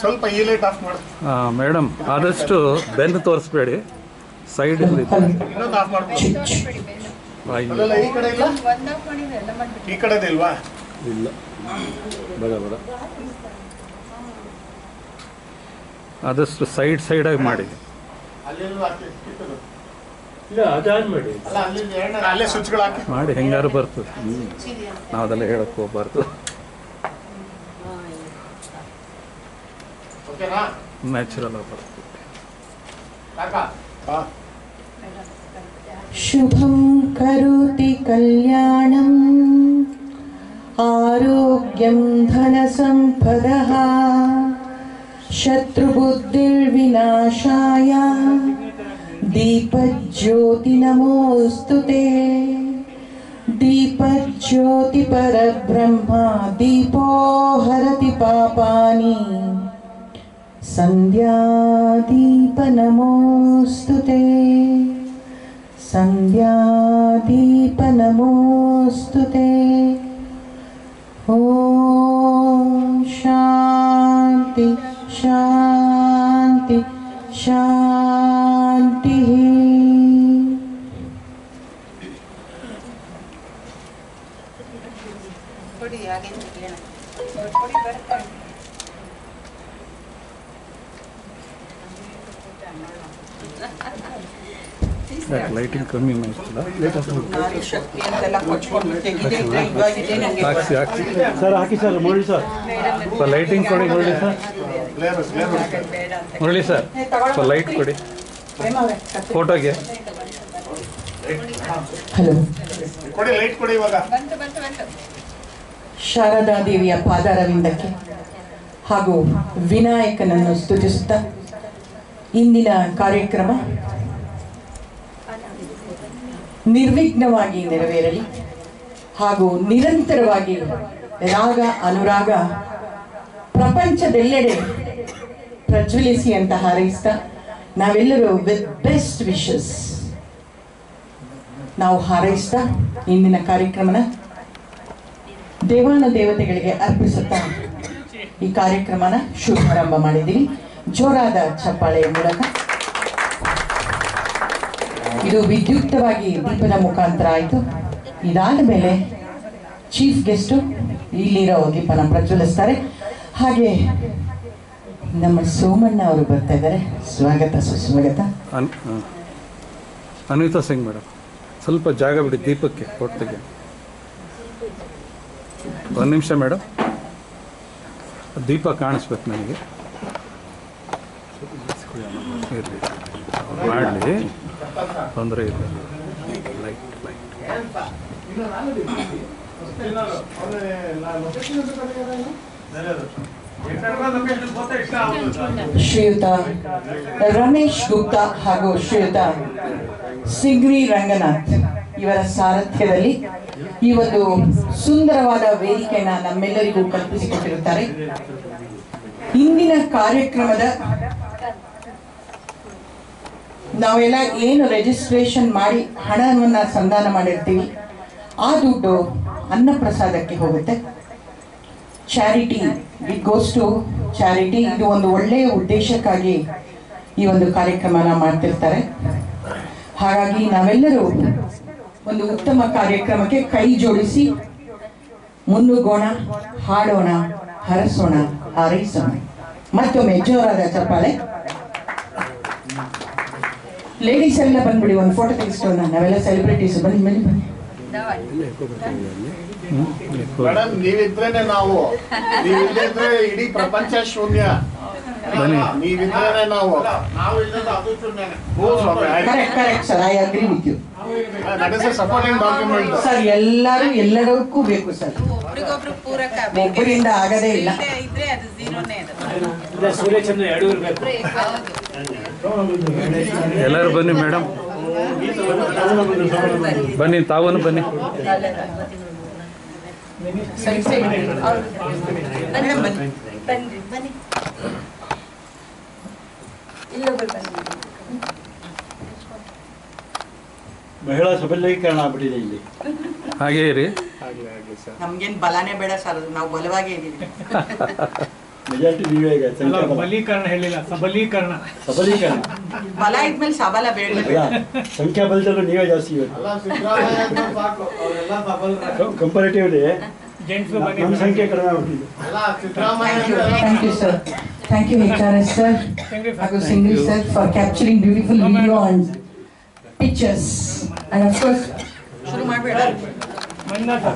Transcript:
ಸ್ವಲ್ಪ ಈ light off ಮಾಡಿ ಮೇಡಮ್. ಆದಷ್ಟು ಬೆನ್ನು ತೋರಿಸ್ಬೇಡಿ, ಸೈಡ್ ಇನ್ನೊಂದು ಆಫ್ ಮಾಡ್ಬೋದು. ಈ ಕಡೆ ಇಲ್ಲ, ಈ ಕಡೆ ಇಲ್ವಾ? ಇಲ್ಲ, ಬೇಡ ಬೇಡ. ಆದಷ್ಟು ಸೈಡಾಗಿ ಮಾಡಿ. ಅಲ್ಲೇ ಸ್ವಿಚ್ಗಳು ಹಾಕಿ ಮಾಡಿ, ಹೆಂಗಾರು ಬರ್ತದೆ. ನಾವು ಅದೆಲ್ಲ ಹೇಳಕ್ಕೆ ಹೋಗ್ಬಾರ್ದು. ನ್ಯಾಚುರಲ್ ಆಗಿ ಬರ್ತದೆ. ಶುಭಂ ಕರೋತಿ ಕಲ್ಯಾಣಂ ಆರೋಗ್ಯಂ ಧನ ಸಂಪದಃ ಶತ್ರುಬುದ್ಧಿರ್ವಿನಾಶಾಯ ದೀಪಜ್ಯೋತಿ ನಮೋಸ್ತುತೆ. ದೀಪಜ್ಯೋತಿ ಪರಬ್ರಹ್ಮ ದೀಪೋ ಹರತಿ ಪಾಪಾನಿ ಸಂಧ್ಯಾದೀಪ ನಮೋಸ್ತುತೆ. ಸಂಧ್ಯಾದೀಪ ನಮೋಸ್ತುತೆ. ಓಂ ಶಾಂತಿ ಶಾಂತಿ ಶಾಂತಿ. ಲೈಟಿಂಗ್ ಕಮ್ಮಿ ಮಾಡ್ತಿಲ್ಲ. ಹಾಕಿ ಸರ್, ಹಾಕಿ ಸರ್, ಮುರಳಿ ಸರ್, ಲೈಟಿಂಗ್ ಕೊಡಿ. Murali sir, Murali sir, light ಕೊಡಿ ಫೋಟೋಗೆ. ಹಲೋ, ಕೊಡಿ, ಲೈಟ್ ಕೊಡಿ. ಇವಾಗ ಶಾರದಾ ದೇವಿಯ ಪಾದಾರವಿಂದಕ್ಕೆ ಹಾಗೂ ವಿನಾಯಕನನ್ನು ಸ್ತುತಿಸುತ್ತಾ ಇಂದಿನ ಕಾರ್ಯಕ್ರಮ ನಿರ್ವಿಘ್ನವಾಗಿ ನೆರವೇರಲಿ ಹಾಗೂ ನಿರಂತರವಾಗಿ ರಾಗ ಅನುರಾಗ ಪ್ರಪಂಚದೆಲ್ಲೆಡೆ ಪ್ರಜ್ವಲಿಸಿ ಅಂತ ಹಾರೈಸ್ತಾ ನಾವೆಲ್ಲರೂ ವಿತ್ ಬೆಸ್ಟ್ ವಿಶಸ್ ನಾವು ಹಾರೈಸ್ತಾ ಇಂದಿನ ಕಾರ್ಯಕ್ರಮನ ದೇವಾನ ದೇವತೆಗಳಿಗೆ ಅರ್ಪಿಸುತ್ತಾ ಈ ಕಾರ್ಯಕ್ರಮನ ಶುಭಾರಂಭ ಮಾಡಿದ್ದೀವಿ ಜೋರಾದ ಚಪ್ಪಾಳೆಯ ಮೂಲಕ. ಇದು ವಿದ್ಯುಕ್ತವಾಗಿ ದೀಪದ ಮುಖಾಂತರ ಆಯಿತು. ಇದಾದ ಮೇಲೆ ಚೀಫ್ ಗೆಸ್ಟು ಇಲ್ಲಿರೋ ದೀಪನ ಪ್ರಜ್ವಲಿಸ್ತಾರೆ. ಹಾಗೆ ನಮ್ಮ ಸೋಮಣ್ಣ ಅವರು ಬರ್ತಾ ಇದ್ದಾರೆ. ಸ್ವಾಗತ ಸುಸ್ವಾಗತ. ಅನಿತಾ ಸಿಂಗ್ ಮೇಡಮ್, ಸ್ವಲ್ಪ ಜಾಗ ಬಿಡಿ ದೀಪಕ್ಕೆ ಹೊಟ್ಟಿಗೆ. ಒಂದು ನಿಮಿಷ ಮೇಡಮ್, ದೀಪ ಕಾಣಿಸ್ಬೇಕು ನನಗೆ. ಇರಲಿ, ಮಾಡಲಿ, ತೊಂದರೆ ಇಲ್ಲ. ಲೈಟ್ ಶ್ರೀಯುತ ರಮೇಶ್ ಗುಪ್ತಾ ಹಾಗೂ ಶ್ರೀಯುತ ಸಿಂಗ್ರಿ ರಂಗನಾಥ್ ಇವರ ಸಾರಥ್ಯದಲ್ಲಿ ಈ ಒಂದು ಸುಂದರವಾದ ವೇದಿಕೆಯನ್ನ ನಮ್ಮೆಲ್ಲರಿಗೂ ಕಲ್ಪಿಸಿಕೊಟ್ಟಿರುತ್ತಾರೆ. ಇಂದಿನ ಕಾರ್ಯಕ್ರಮದ ನಾವೆಲ್ಲ ಏನು ರಿಜಿಸ್ಟ್ರೇಷನ್ ಮಾಡಿ ಹಣವನ್ನ ಸಂಧಾನ ಮಾಡಿರ್ತೀವಿ, ಆ ದುಡ್ಡು ಅನ್ನಪ್ರಸಾದಕ್ಕೆ ಹೋಗುತ್ತೆ. Charity, it goes to charity. ಇದು ಒಂದು ಒಳ್ಳೆಯ ಉದ್ದೇಶಕ್ಕಾಗಿ ಈ ಒಂದು ಕಾರ್ಯಕ್ರಮನ ಮಾಡ್ತಿರ್ತಾರೆ. ಹಾಗಾಗಿ ನಾವೆಲ್ಲರೂ ಒಂದು ಉತ್ತಮ ಕಾರ್ಯಕ್ರಮಕ್ಕೆ ಕೈ ಜೋಡಿಸಿ ಮುನ್ನುಗ್ಗೋಣ, ಹಾಡೋಣ, ಹರಸೋಣ, ಹಾರೈಸೋಣ. ಮತ್ತೊಮ್ಮೆ ಜೋರಾದ ಚಪ್ಪಾಳೆ. ಲೇಡೀಸ್ ಎಲ್ಲ ಬಂದ್ಬಿಡಿ, ಒಂದು ಫೋಟೋ ತೆಗೆಸ್ಕೊಳ್ಳೋಣ. ನಾವೆಲ್ಲ ಸೆಲೆಬ್ರಿಟೀಸ್, ಬನ್ನಿ ಬನ್ನಿ ಬನ್ನಿ. ಮೇಡಮ್, ನೀವಿದ್ರೇನೆ ನಾವು, ನೀವಿದ್ರೆ ಇಡೀ ಪ್ರಪಂಚ ಶೂನ್ಯ. ನೀವಿದ್ರೇನೆ ನಾವು, correct sir, I agree with you. Supporting document sir, ಎಲ್ಲರಿಗೂ ಬೇಕು ಸರ್, ಒಬ್ಬರಿಂದ ಆಗದೇ ಇಲ್ಲ. ಎಲ್ಲರೂ ಬನ್ನಿ ಮೇಡಮ್, ಬನ್ನಿ, ತಾವನು ಬನ್ನಿ. ಮಹಿಳಾ ಸಬಲೀಕರಣ ಆಗ್ಬಿಟ್ಟಿದೆ ಇಲ್ಲಿ. ಹಾಗೇ ಇರಿ. ನಮ್ಗೇನ್ ಬಲನೇ ಬೇಡ ಸರ್, ನಾವು ಬಲವಾಗೇ ಇದೀವಿ. ಮೆಜಾರಿಟಿ ನೀವೇ ಈಗ ಅಲ್ಲ, ಸಂಖ್ಯಾಬಲ ಬಲೀಕರಣ ಹೇಳಿಲ್ಲ, ಸಬಲೀಕರಣ. ಸಬಲೀಕರಣ ಬಲ ಇದ್ಮೇಲೆ ಸಬಲ ಬೇಡ. ಅಲ್ಲ ಸಂಖ್ಯಾಬಲದಲ್ಲೂ ನೀವೇ ಜಾಸ್ತಿ ಇವತ್ತು ಕಂಪೇರಿಟಿವ್ಲಿ ಜೆಂಟ್ಸ್ ನಮ್ಮ ಸಂಖ್ಯೆ ಕಡಿಮೆ ಆಗ್ಬಿಟ್ಟಿದೆ. Thank you, sir. Thank you, HRS sir. ಹಾಗೂ Singh sir for capturing beautiful video and pictures. And of course, ಶುರು ಮಾಡಬೇಡ. ಮಂಜುನಾಥ್